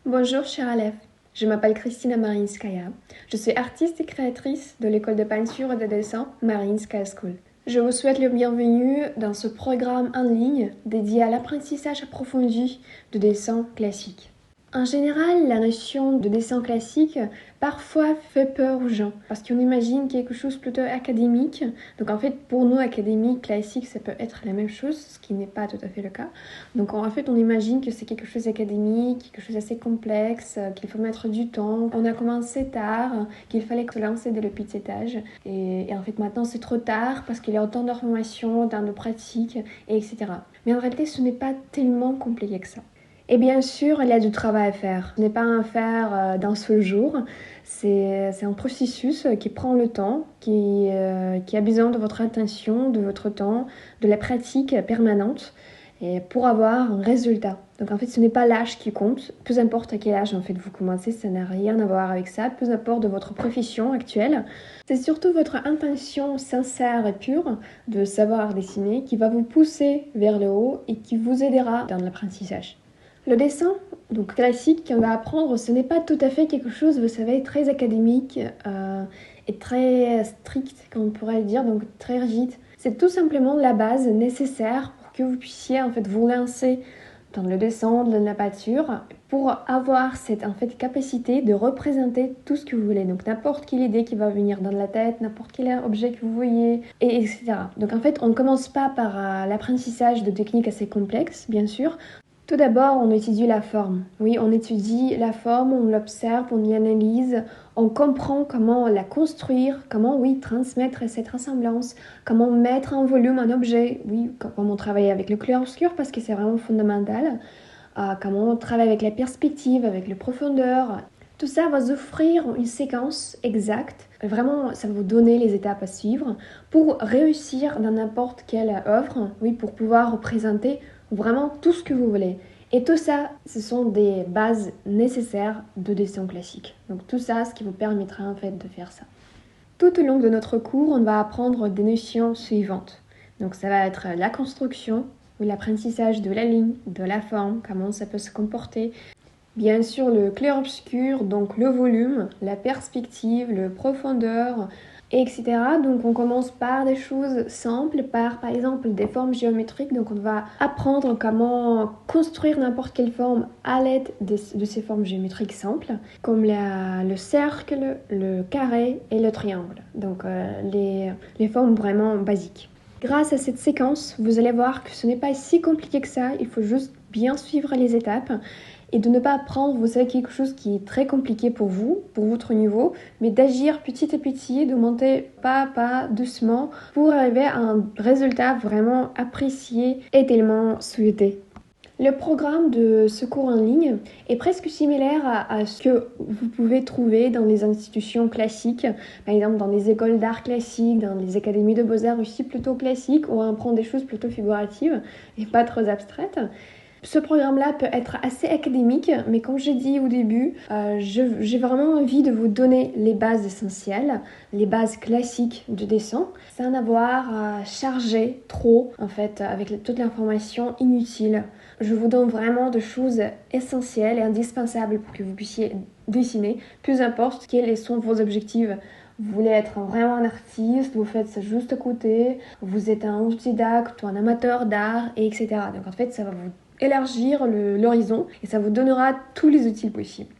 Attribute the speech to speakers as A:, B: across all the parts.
A: Bonjour chers élèves, je m'appelle Kristina Marinskaya. Je suis artiste et créatrice de l'école de peinture et de dessin Marinskaya School. Je vous souhaite le bienvenu dans ce programme en ligne dédié à l'apprentissage approfondi de dessin classique. En général, la notion de dessin classique parfois fait peur aux gens parce qu'on imagine quelque chose plutôt académique. Donc en fait, pour nous, académique, classique, ça peut être la même chose, ce qui n'est pas tout à fait le cas. Donc en fait, on imagine que c'est quelque chose d'académique, quelque chose assez complexe, qu'il faut mettre du temps. On a commencé tard, qu'il fallait se lancer dès le petit âge. Et en fait, maintenant, c'est trop tard parce qu'il y a autant d'informations, tant de pratiques, et etc. Mais en réalité, ce n'est pas tellement compliqué que ça. Et bien sûr, il y a du travail à faire. Ce n'est pas un faire d'un seul jour. C'est un processus qui prend le temps, qui a besoin de votre attention, de votre temps, de la pratique permanente et pour avoir un résultat. Donc en fait, ce n'est pas l'âge qui compte. Peu importe à quel âge en fait vous commencez, ça n'a rien à voir avec ça. Peu importe de votre profession actuelle. C'est surtout votre intention sincère et pure de savoir dessiner qui va vous pousser vers le haut et qui vous aidera dans l'apprentissage. Le dessin, donc classique, qu'on va apprendre, ce n'est pas tout à fait quelque chose, vous savez, très académique et très strict, comme on pourrait dire, donc très rigide. C'est tout simplement la base nécessaire pour que vous puissiez en fait vous lancer dans le dessin, de la peinture, pour avoir cette en fait capacité de représenter tout ce que vous voulez. Donc n'importe quelle idée qui va venir dans la tête, n'importe quel objet que vous voyez, et etc. Donc en fait, on ne commence pas par l'apprentissage de techniques assez complexes, bien sûr. Tout d'abord, on étudie la forme. Oui, on étudie la forme, on l'observe, on y analyse, on comprend comment la construire, comment, oui, transmettre cette ressemblance, comment mettre en volume un objet, oui, comment travailler avec le clair-obscur parce que c'est vraiment fondamental, comment on travaille avec la perspective, avec la profondeur. Tout ça va vous offrir une séquence exacte. Vraiment, ça va vous donner les étapes à suivre pour réussir dans n'importe quelle œuvre, oui, pour pouvoir représenter vraiment tout ce que vous voulez. Et tout ça, ce sont des bases nécessaires de dessin classique. Donc tout ça, ce qui vous permettra en fait de faire ça. Tout au long de notre cours, on va apprendre des notions suivantes. Donc ça va être la construction, ou l'apprentissage de la ligne, de la forme, comment ça peut se comporter. Bien sûr, le clair-obscur, donc le volume, la perspective, la profondeur, etc. Donc on commence par des choses simples, par exemple des formes géométriques. Donc on va apprendre comment construire n'importe quelle forme à l'aide de ces formes géométriques simples, comme le cercle, le carré et le triangle. Donc les formes vraiment basiques. Grâce à cette séquence, vous allez voir que ce n'est pas si compliqué que ça, il faut juste bien suivre les étapes et de ne pas prendre, vous savez, quelque chose qui est très compliqué pour vous, pour votre niveau, mais d'agir petit à petit, de monter pas à pas, doucement, pour arriver à un résultat vraiment apprécié et tellement souhaité. Le programme de ce cours en ligne est presque similaire à ce que vous pouvez trouver dans les institutions classiques, par exemple dans les écoles d'art classique, dans les académies de beaux-arts aussi plutôt classiques, où on apprend des choses plutôt figuratives et pas trop abstraites. Ce programme-là peut être assez académique, mais comme j'ai dit au début, j'ai vraiment envie de vous donner les bases essentielles, les bases classiques du dessin, sans avoir à charger trop, en fait, avec toute l'information inutile. Je vous donne vraiment des choses essentielles et indispensables pour que vous puissiez dessiner, peu importe quels sont vos objectifs. Vous voulez être vraiment un artiste, vous faites ça juste à côté, vous êtes un autodidacte ou un amateur d'art, et etc. Donc en fait, ça va vous élargir l'horizon et ça vous donnera tous les outils possibles.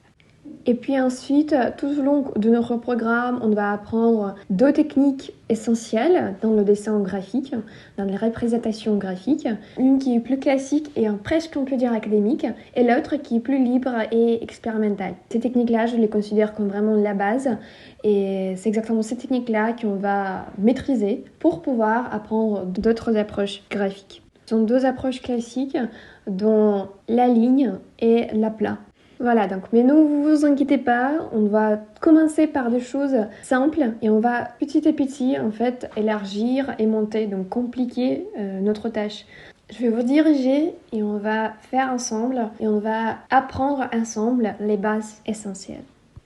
A: Et puis ensuite, tout au long de notre programme, on va apprendre deux techniques essentielles dans le dessin graphique, dans les représentations graphiques. Une qui est plus classique et presque on peut dire académique, et l'autre qui est plus libre et expérimentale. Ces techniques-là, je les considère comme vraiment la base, et c'est exactement ces techniques-là qu'on va maîtriser pour pouvoir apprendre d'autres approches graphiques. Ce sont deux approches classiques dont la ligne et l'aplat. Voilà, donc, mais ne vous inquiétez pas, on va commencer par des choses simples et on va petit à petit, en fait, élargir et monter, donc compliquer notre tâche. Je vais vous diriger et on va faire ensemble et on va apprendre ensemble les bases essentielles.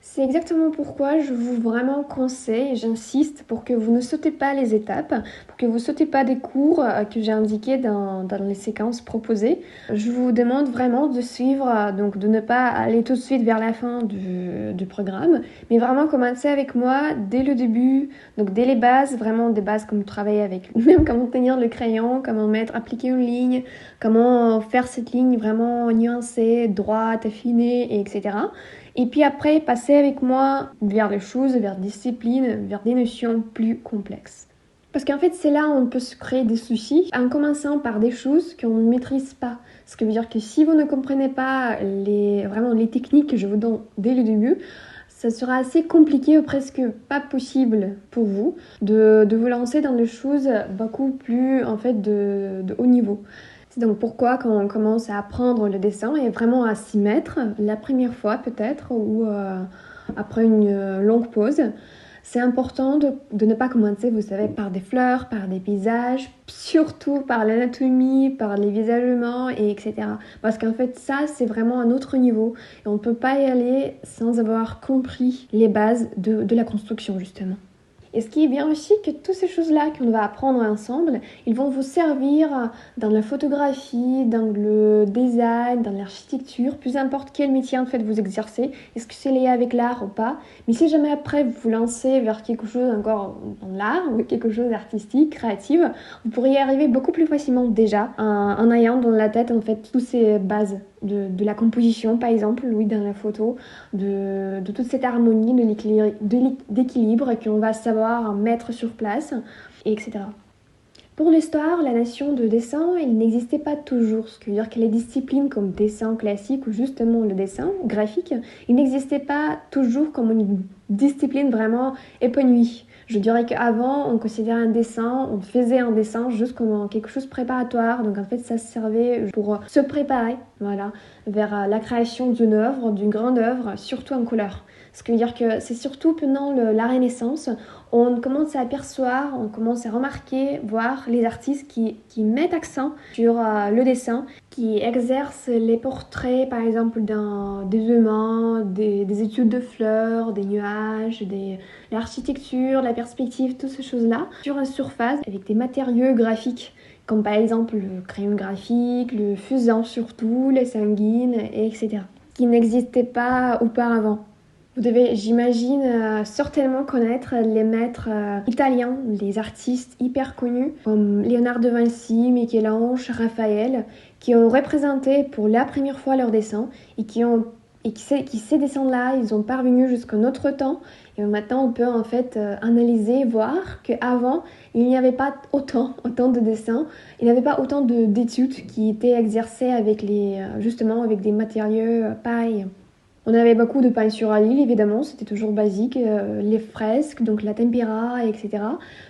A: C'est exactement pourquoi je vous vraiment conseille et j'insiste pour que vous ne sautez pas les étapes, pour que vous ne sautez pas des cours que j'ai indiqués dans les séquences proposées. Je vous demande vraiment de suivre, donc de ne pas aller tout de suite vers la fin du programme, mais vraiment commencer avec moi dès le début, donc dès les bases, vraiment des bases comme travailler avec, même comment tenir le crayon, comment appliquer une ligne, comment faire cette ligne vraiment nuancée, droite, affinée, etc. Et puis après, passer avec moi vers les choses, vers disciplines, vers des notions plus complexes. Parce qu'en fait, c'est là où on peut se créer des soucis en commençant par des choses qu'on ne maîtrise pas. Ce qui veut dire que si vous ne comprenez pas vraiment les techniques que je vous donne dès le début, ça sera assez compliqué ou presque pas possible pour vous de vous lancer dans des choses beaucoup plus en fait de haut niveau. C'est donc pourquoi quand on commence à apprendre le dessin et vraiment à s'y mettre, la première fois peut-être ou après une longue pause, c'est important de ne pas commencer, vous savez, par des fleurs, par des paysages, surtout par l'anatomie, par les visagements, et etc. Parce qu'en fait, ça, c'est vraiment un autre niveau. Et on ne peut pas y aller sans avoir compris les bases de la construction, justement. Et ce qui est bien aussi, que toutes ces choses-là qu'on va apprendre ensemble, ils vont vous servir dans la photographie, dans le design, dans l'architecture, peu importe quel métier en fait vous exercez, est-ce que c'est lié avec l'art ou pas. Mais si jamais après vous vous lancez vers quelque chose encore dans l'art ou quelque chose d'artistique, créatif, vous pourriez y arriver beaucoup plus facilement déjà en ayant dans la tête en fait toutes ces bases de la composition par exemple, oui, dans la photo, de toute cette harmonie, d'équilibre qu'on va savoir mettre sur place, etc. Pour l'histoire, la notion de dessin, il n'existait pas toujours, ce qui veut dire que les disciplines comme dessin classique ou justement le dessin graphique, il n'existait pas toujours comme une discipline vraiment épanouie. Je dirais qu'avant, on considérait un dessin, on faisait un dessin juste comme quelque chose de préparatoire. Donc en fait, ça servait pour se préparer, voilà, vers la création d'une œuvre, d'une grande œuvre, surtout en couleur. Ce qui veut dire que c'est surtout pendant la Renaissance, on commence à apercevoir, on commence à remarquer, voir les artistes qui mettent accent sur le dessin, qui exercent les portraits, par exemple, des humains, des études de fleurs, des nuages, l'architecture, la perspective, toutes ces choses-là, sur une surface avec des matériaux graphiques, comme par exemple le crayon graphique, le fusain surtout, les sanguines, etc., qui n'existaient pas auparavant. Vous devez, j'imagine, certainement connaître les maîtres italiens, les artistes hyper connus comme Léonard de Vinci, Michel-Ange, Raphaël, qui ont représenté pour la première fois leurs dessins et ces dessins-là, ils ont parvenu jusqu'à notre temps. Et maintenant, on peut en fait analyser, voir qu'avant, il n'y avait pas autant de dessins, il n'y avait pas autant d'études qui étaient exercées avec justement avec des matériaux pareils. On avait beaucoup de peinture à l'huile, évidemment, c'était toujours basique, les fresques, donc la tempera, etc.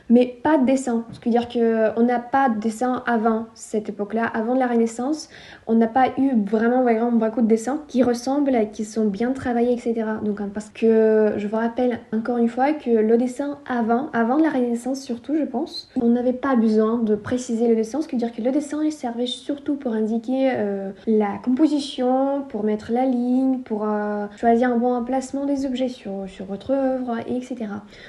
A: Mais pas de dessin, ce qui veut dire qu'on n'a pas de dessin avant cette époque-là, avant la Renaissance. On n'a pas eu vraiment beaucoup de dessins qui ressemblent, qui sont bien travaillés, etc. Donc, parce que je vous rappelle encore une fois que le dessin avant la Renaissance surtout, je pense, on n'avait pas besoin de préciser le dessin, ce qui veut dire que le dessin il servait surtout pour indiquer la composition, pour mettre la ligne, pour choisir un bon emplacement des objets sur votre œuvre, etc.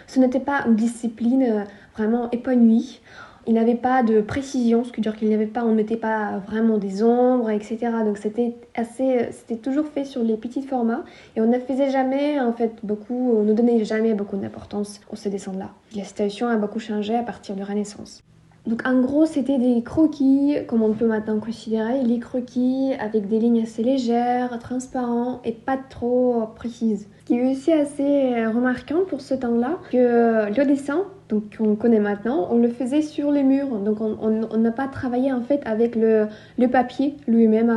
A: Ce n'était pas une discipline vraiment épanouie. Il n'avait pas de précision, ce qui veut dire qu'il n'y avait pas, on ne mettait pas vraiment des ombres, etc. Donc c'était toujours fait sur les petits formats et on ne faisait jamais, en fait, on ne donnait jamais beaucoup d'importance à ces dessins-là. La situation a beaucoup changé à partir de la Renaissance. Donc en gros, c'était des croquis, comme on peut maintenant considérer, les croquis avec des lignes assez légères, transparents et pas trop précises. Ce qui est aussi assez remarquant pour ce temps-là, que le dessin, donc qu'on connaît maintenant, on le faisait sur les murs. Donc on n'a pas travaillé en fait avec le papier lui-même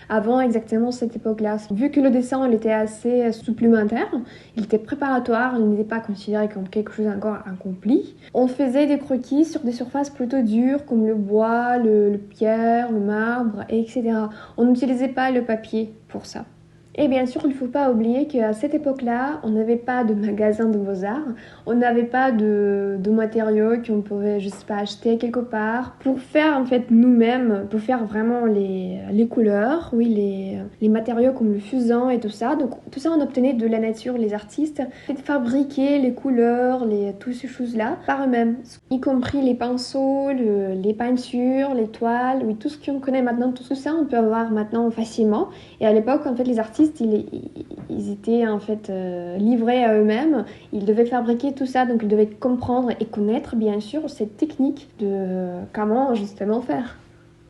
A: avant exactement cette époque-là. Vu que le dessin il était assez supplémentaire, il était préparatoire, il n'était pas considéré comme quelque chose encore accompli. On faisait des croquis sur des surfaces plutôt dures comme le bois, le pierre, le marbre, etc. On n'utilisait pas le papier pour ça. Et bien sûr, il ne faut pas oublier qu'à cette époque-là, on n'avait pas de magasin de beaux-arts, on n'avait pas de matériaux qu'on pouvait, je sais pas, acheter quelque part pour faire en fait nous-mêmes, pour faire vraiment les couleurs, oui, les matériaux comme le fusain et tout ça. Donc tout ça, on obtenait de la nature, les artistes, de fabriquer les couleurs, toutes ces choses-là par eux-mêmes, y compris les pinceaux, les peintures, les toiles, oui, tout ce qu'on connaît maintenant, tout ça, on peut avoir maintenant facilement. Et à l'époque, en fait, les artistes, ils étaient en fait livrés à eux-mêmes. Ils devaient fabriquer tout ça, donc ils devaient comprendre et connaître, bien sûr, cette technique de comment justement faire.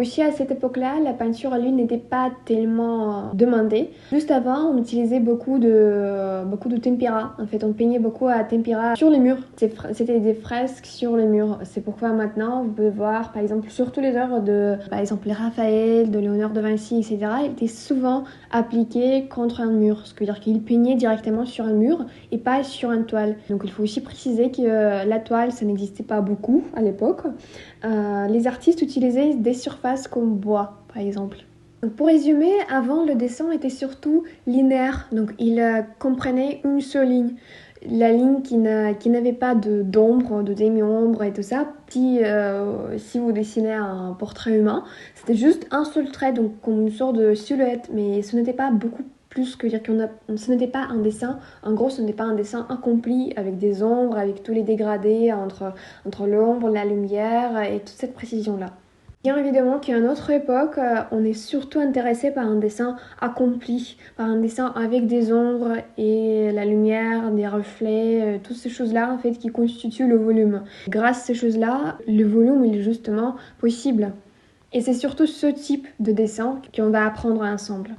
A: Aussi, à cette époque-là, la peinture à l'huile n'était pas tellement demandée. Juste avant, on utilisait beaucoup de tempera. En fait, on peignait beaucoup à tempera sur les murs. C'était des fresques sur les murs. C'est pourquoi maintenant, vous pouvez voir, par exemple, sur tous les œuvres de, par exemple, les Raphaël, de Léonard de Vinci, etc., étaient souvent appliqués contre un mur. Ce qui veut dire qu'ils peignaient directement sur un mur et pas sur une toile. Donc, il faut aussi préciser que la toile, ça n'existait pas beaucoup à l'époque. Les artistes utilisaient des surfaces comme bois, par exemple. Donc pour résumer, avant, le dessin était surtout linéaire, donc il comprenait une seule ligne. La ligne qui n'avait pas d'ombre, de demi-ombre et tout ça. Si vous dessinez un portrait humain, c'était juste un seul trait, donc comme une sorte de silhouette, mais ce n'était pas beaucoup plus que dire ce n'était pas un dessin, en gros ce n'était pas un dessin accompli avec des ombres, avec tous les dégradés entre l'ombre, la lumière et toute cette précision-là. Bien évidemment qu'à notre époque, on est surtout intéressé par un dessin accompli, par un dessin avec des ombres et la lumière, des reflets, toutes ces choses-là en fait qui constituent le volume. Grâce à ces choses-là, le volume il est justement possible. Et c'est surtout ce type de dessin qu'on va apprendre ensemble.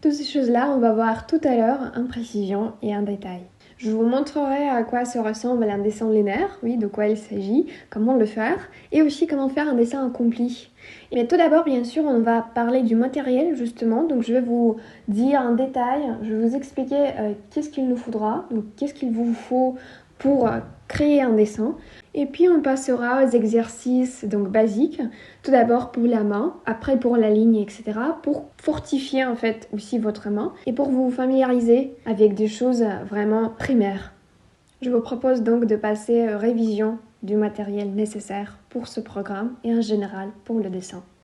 A: Toutes ces choses-là, on va voir tout à l'heure en précision et en détail. Je vous montrerai à quoi se ressemble un dessin linéaire, oui, de quoi il s'agit, comment le faire, et aussi comment faire un dessin accompli. Mais tout d'abord, bien sûr, on va parler du matériel, justement, donc je vais vous dire en détail, je vais vous expliquer qu'est-ce qu'il nous faudra, donc qu'est-ce qu'il vous faut pour créer un dessin. Et puis on passera aux exercices donc basiques, tout d'abord pour la main, après pour la ligne, etc. pour fortifier en fait aussi votre main et pour vous familiariser avec des choses vraiment primaires. Je vous propose donc de passer révision du matériel nécessaire pour ce programme et en général pour le dessin.